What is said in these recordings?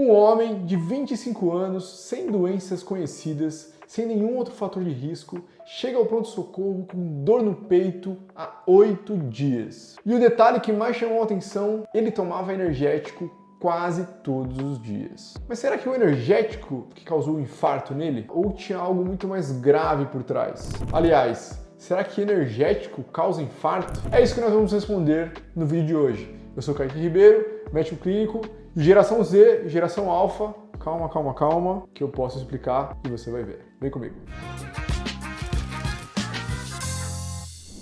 Um homem de 25 anos, sem doenças conhecidas, sem nenhum outro fator de risco, chega ao pronto-socorro com dor no peito há 8 dias. E o detalhe que mais chamou a atenção, ele tomava energético quase todos os dias. Mas será que o energético que causou o infarto nele? Ou tinha algo muito mais grave por trás? Aliás, será que energético causa infarto? É isso que nós vamos responder no vídeo de hoje. Eu sou Kaique Ribeiro, médico clínico, geração Z, geração alfa. Calma, que eu posso explicar e você vai ver. Vem comigo.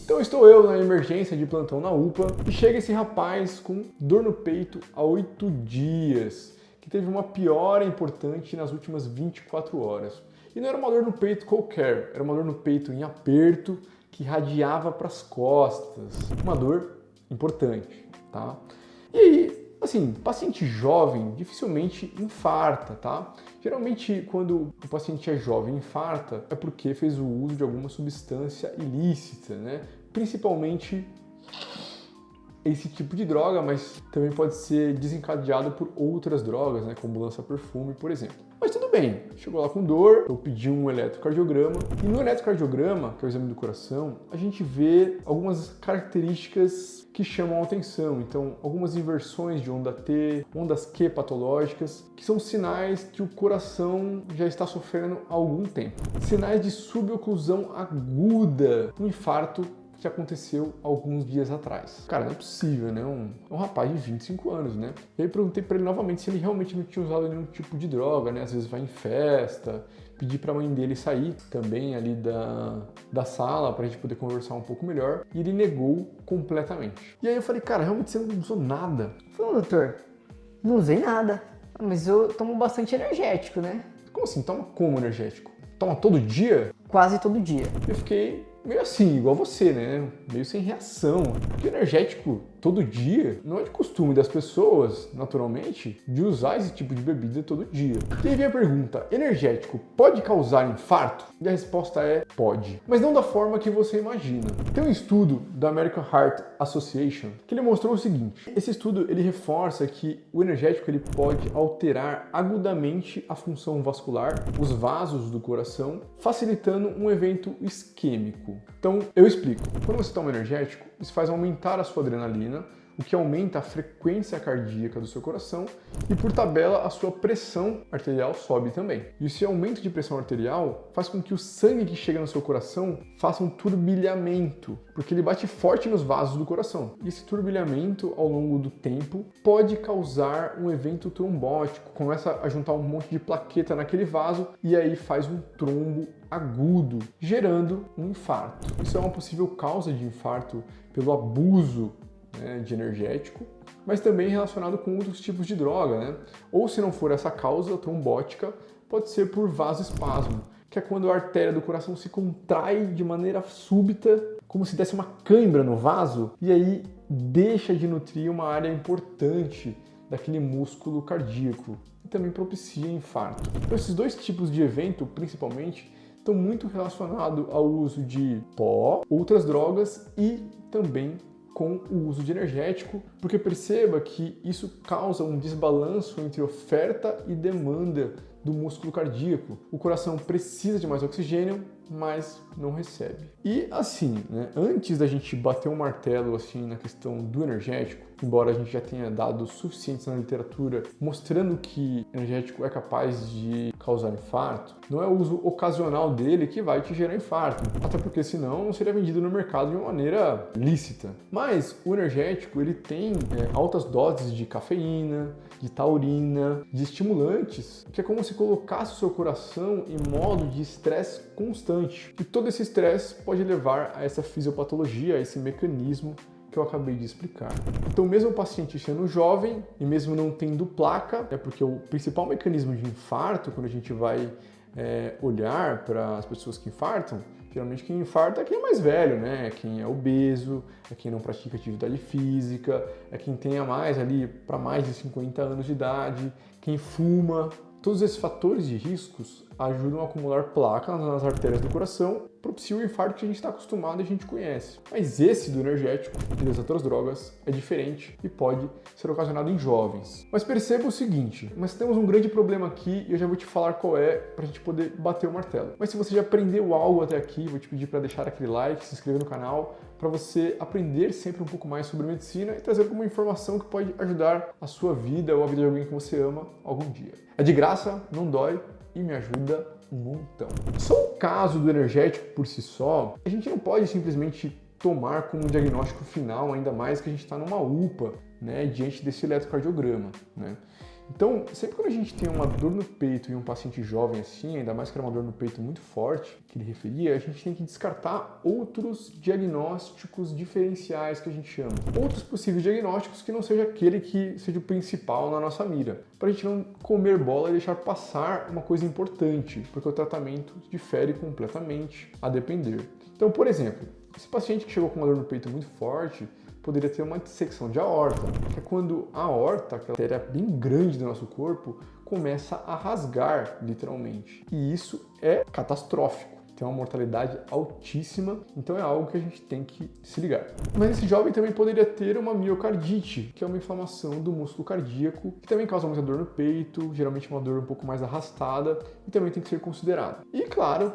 Então estou eu na emergência de plantão na UPA e chega esse rapaz com dor no peito há 8 dias, que teve uma piora importante nas últimas 24 horas. E não era uma dor no peito qualquer, era uma dor no peito em aperto que irradiava para as costas. Uma dor importante, tá? E aí, assim, paciente jovem dificilmente infarta, tá? Geralmente, quando o paciente é jovem e infarta, é porque fez o uso de alguma substância ilícita, né? Principalmente esse tipo de droga, mas também pode ser desencadeado por outras drogas, né? Como lança-perfume, por exemplo. Mas tudo bem, chegou lá com dor, eu pedi um eletrocardiograma, e no eletrocardiograma, que é o exame do coração, a gente vê algumas características que chamam a atenção. Então, algumas inversões de onda T, ondas Q patológicas, que são sinais que o coração já está sofrendo há algum tempo. Sinais de suboclusão aguda, um infarto que aconteceu alguns dias atrás. Cara, não é possível, né? Um rapaz de 25 anos, né? E aí perguntei para ele novamente se ele realmente não tinha usado nenhum tipo de droga, né? Às vezes vai em festa, pedi para a mãe dele sair também ali da sala para a gente poder conversar um pouco melhor, e ele negou completamente. E aí eu falei, cara, realmente você não usou nada? Ele falou, doutor, não usei nada, mas eu tomo bastante energético, né? Como assim? Toma como energético? Toma todo dia? Quase todo dia. Eu fiquei meio assim, igual você, né? Meio sem reação. Porque energético todo dia não é de costume das pessoas, naturalmente, de usar esse tipo de bebida todo dia. E aí vem a pergunta, energético pode causar infarto? E a resposta é pode, mas não da forma que você imagina. Tem um estudo da American Heart Association que ele mostrou o seguinte, esse estudo ele reforça que o energético ele pode alterar agudamente a função vascular, os vasos do coração, facilitando um evento isquêmico. Então, eu explico. Quando você toma energético, isso faz aumentar a sua adrenalina, o que aumenta a frequência cardíaca do seu coração e, por tabela, a sua pressão arterial sobe também. E esse aumento de pressão arterial faz com que o sangue que chega no seu coração faça um turbilhamento, porque ele bate forte nos vasos do coração. E esse turbilhamento, ao longo do tempo, pode causar um evento trombótico. Começa a juntar um monte de plaqueta naquele vaso e aí faz um trombo agudo, gerando um infarto. Isso é uma possível causa de infarto pelo abuso, né, de energético, mas também relacionado com outros tipos de droga, né? Ou se não for essa causa trombótica, pode ser por vasoespasmo, que é quando a artéria do coração se contrai de maneira súbita, como se desse uma cãibra no vaso, e aí deixa de nutrir uma área importante daquele músculo cardíaco, e também propicia infarto. Então esses dois tipos de evento, principalmente, estão muito relacionados ao uso de pó, outras drogas e também com o uso de energético, porque perceba que isso causa um desbalanço entre oferta e demanda do músculo cardíaco. O coração precisa de mais oxigênio, mas não recebe. E assim, né, antes da gente bater um martelo assim na questão do energético, embora a gente já tenha dados suficientes na literatura mostrando que energético é capaz de causar infarto, não é o uso ocasional dele que vai te gerar infarto, até porque senão não seria vendido no mercado de uma maneira lícita. Mas o energético ele tem altas doses de cafeína, de taurina, de estimulantes, que é como se colocasse o seu coração em modo de estresse constante. E todo esse estresse pode levar a essa fisiopatologia, a esse mecanismo que eu acabei de explicar. Então, mesmo o paciente sendo jovem e mesmo não tendo placa, é porque o principal mecanismo de infarto, quando a gente vai olhar para as pessoas que infartam, geralmente quem infarta é quem é mais velho, né? É quem é obeso, é quem não pratica atividade física, é quem tenha mais ali para mais de 50 anos de idade, quem fuma. Todos esses fatores de riscos ajudam a acumular placas nas artérias do coração, propicia o infarto que a gente está acostumado e a gente conhece. Mas esse do energético e das outras drogas é diferente e pode ser ocasionado em jovens. Mas perceba o seguinte, nós temos um grande problema aqui e eu já vou te falar qual é para a gente poder bater o martelo. Mas se você já aprendeu algo até aqui, vou te pedir para deixar aquele like, se inscrever no canal, para você aprender sempre um pouco mais sobre medicina e trazer alguma informação que pode ajudar a sua vida ou a vida de alguém que você ama algum dia. É de graça, não dói e me ajuda um montão. Só o caso do energético por si só, a gente não pode simplesmente tomar como um diagnóstico final, ainda mais que a gente está numa UPA, né, diante desse eletrocardiograma, né? Então, sempre quando a gente tem uma dor no peito em um paciente jovem assim, ainda mais que era uma dor no peito muito forte, que ele referia, a gente tem que descartar outros diagnósticos diferenciais que a gente chama. Outros possíveis diagnósticos que não seja aquele que seja o principal na nossa mira. Para a gente não comer bola e deixar passar uma coisa importante, porque o tratamento difere completamente a depender. Então, por exemplo, esse paciente que chegou com uma dor no peito muito forte, poderia ter uma dissecção de aorta, que é quando a aorta, aquela artéria bem grande do nosso corpo, começa a rasgar, literalmente. E isso é catastrófico. Tem uma mortalidade altíssima, então é algo que a gente tem que se ligar. Mas esse jovem também poderia ter uma miocardite, que é uma inflamação do músculo cardíaco, que também causa muita dor no peito, geralmente uma dor um pouco mais arrastada, e também tem que ser considerado. E claro,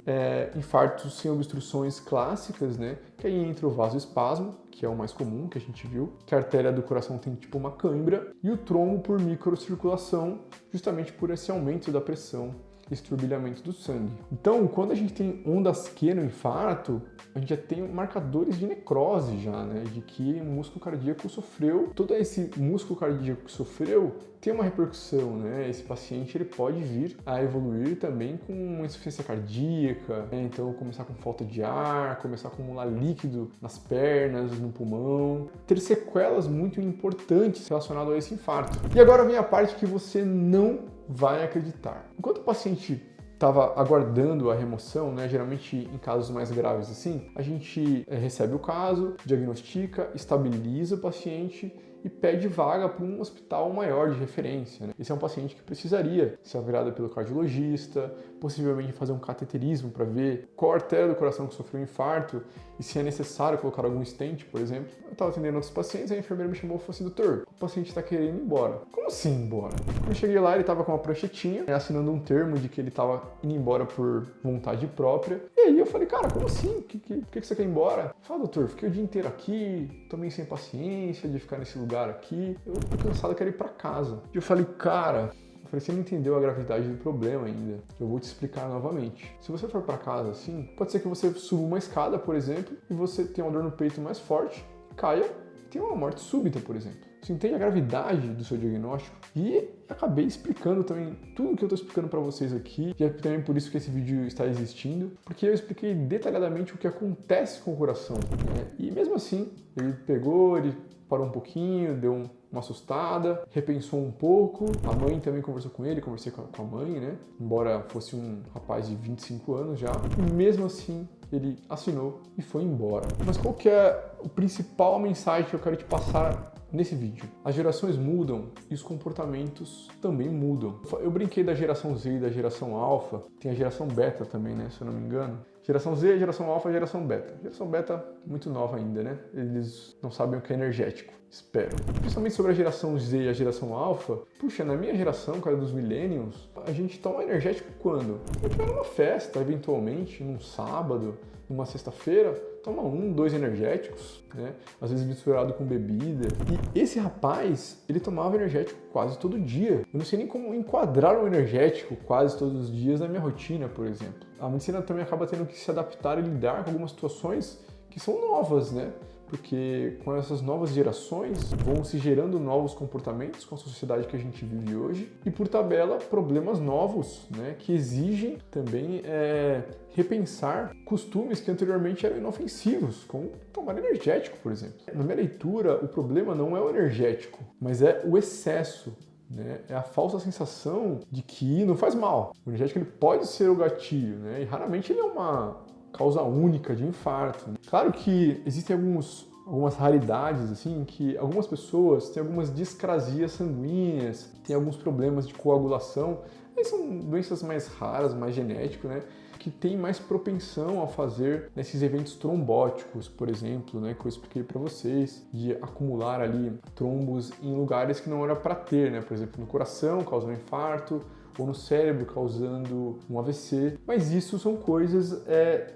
infartos sem obstruções clássicas, né? Que aí entra o vasoespasmo, que é o mais comum que a gente viu, que a artéria do coração tem tipo uma cãibra, e o trombo por microcirculação, justamente por esse aumento da pressão, esse turbilhamento do sangue. Então, quando a gente tem ondas Q no infarto, a gente já tem marcadores de necrose já, né? De que o músculo cardíaco sofreu, todo esse músculo cardíaco que sofreu tem uma repercussão, né? Esse paciente ele pode vir a evoluir também com uma insuficiência cardíaca, né? Então começar com falta de ar, começar a acumular líquido nas pernas, no pulmão, ter sequelas muito importantes relacionadas a esse infarto. E agora vem a parte que você não vai acreditar. Enquanto o paciente estava aguardando a remoção, né, geralmente em casos mais graves assim, a gente recebe o caso, diagnostica, estabiliza o paciente e pede vaga para um hospital maior de referência, né? Esse é um paciente que precisaria ser avaliado pelo cardiologista, possivelmente fazer um cateterismo para ver qual artéria do coração que sofreu um infarto e se é necessário colocar algum stent, por exemplo. Eu estava atendendo outros pacientes, a enfermeira me chamou e falou assim: doutor, o paciente está querendo ir embora. Como assim ir embora? Quando eu cheguei lá, ele estava com uma pranchetinha, assinando um termo de que ele estava indo embora por vontade própria. E aí eu falei: cara, como assim? Por que você quer ir embora? Fala: doutor, fiquei o dia inteiro aqui, tô meio sem paciência de ficar nesse lugar aqui, eu tô cansado, quero ir para casa. E eu falei: cara, você não entendeu a gravidade do problema ainda. Eu vou te explicar novamente. Se você for para casa assim, pode ser que você suba uma escada, por exemplo, e você tenha uma dor no peito mais forte, caia e tenha uma morte súbita, por exemplo. Você entende a gravidade do seu diagnóstico? E acabei explicando também tudo que eu estou explicando para vocês aqui, e é também por isso que esse vídeo está existindo, porque eu expliquei detalhadamente o que acontece com o coração, né? E mesmo assim, ele parou um pouquinho, deu uma assustada, repensou um pouco. A mãe também conversou com ele, conversei com a mãe, né? Embora fosse um rapaz de 25 anos já. E mesmo assim, ele assinou e foi embora. Mas qual que é a principal mensagem que eu quero te passar nesse vídeo? As gerações mudam e os comportamentos também mudam. Eu brinquei da geração Z e da geração Alpha. Tem a geração Beta também, né? Se eu não me engano. Geração Z, geração Alpha, geração Beta. Geração Beta, muito nova ainda, né? Eles não sabem o que é energético, espero. Principalmente sobre a geração Z e a geração Alpha, puxa, na minha geração, cara, dos millennials, a gente toma energético quando? A gente vai numa festa, eventualmente, num sábado, numa sexta-feira, toma 1, 2 energéticos, né? Às vezes misturado com bebida. E esse rapaz, ele tomava energético quase todo dia. Eu não sei nem como enquadrar um energético quase todos os dias na minha rotina, por exemplo. A medicina também acaba tendo que se adaptar e lidar com algumas situações que são novas, né? Porque com essas novas gerações vão se gerando novos comportamentos com a sociedade que a gente vive hoje e, por tabela, problemas novos, né, que exigem também repensar costumes que anteriormente eram inofensivos, como tomar energético, por exemplo. Na minha leitura, o problema não é o energético, mas é o excesso. Né? É a falsa sensação de que não faz mal. O energético ele pode ser o gatilho, né? E raramente ele é uma causa única de infarto. Claro que existem algumas raridades, assim, que algumas pessoas têm algumas discrasias sanguíneas, têm alguns problemas de coagulação. Aí são doenças mais raras, mais genéticas, né? Que tem mais propensão a fazer nesses eventos trombóticos, por exemplo, né, que eu expliquei para vocês, de acumular ali trombos em lugares que não era para ter, né, por exemplo, no coração, causando infarto, ou no cérebro, causando um AVC. Mas isso são coisas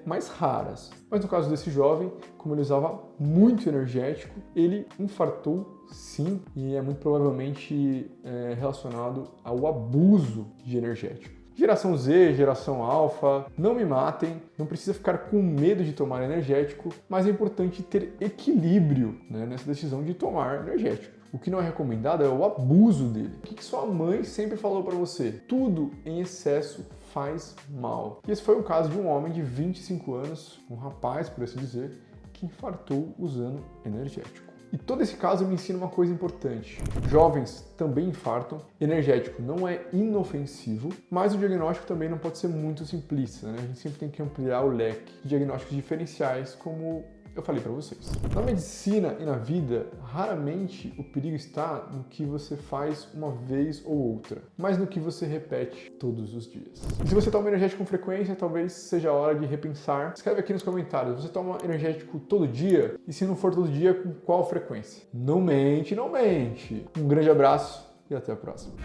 mais raras. Mas no caso desse jovem, como ele usava muito energético, ele infartou sim, e é muito provavelmente relacionado ao abuso de energético. Geração Z, geração alfa, não me matem, não precisa ficar com medo de tomar energético, mas é importante ter equilíbrio, né, nessa decisão de tomar energético. O que não é recomendado é o abuso dele. O que sua mãe sempre falou para você? Tudo em excesso faz mal. E esse foi o caso de um homem de 25 anos, um rapaz, por assim dizer, que infartou usando energético. E todo esse caso me ensina uma coisa importante. Jovens também infartam, energético não é inofensivo, mas o diagnóstico também não pode ser muito simplista, né? A gente sempre tem que ampliar o leque de diagnósticos diferenciais, como eu falei para vocês. Na medicina e na vida, raramente o perigo está no que você faz uma vez ou outra, mas no que você repete todos os dias. E se você toma energético com frequência, talvez seja a hora de repensar. Escreve aqui nos comentários, você toma energético todo dia? E se não for todo dia, com qual frequência? Não mente, não mente! Um grande abraço e até a próxima.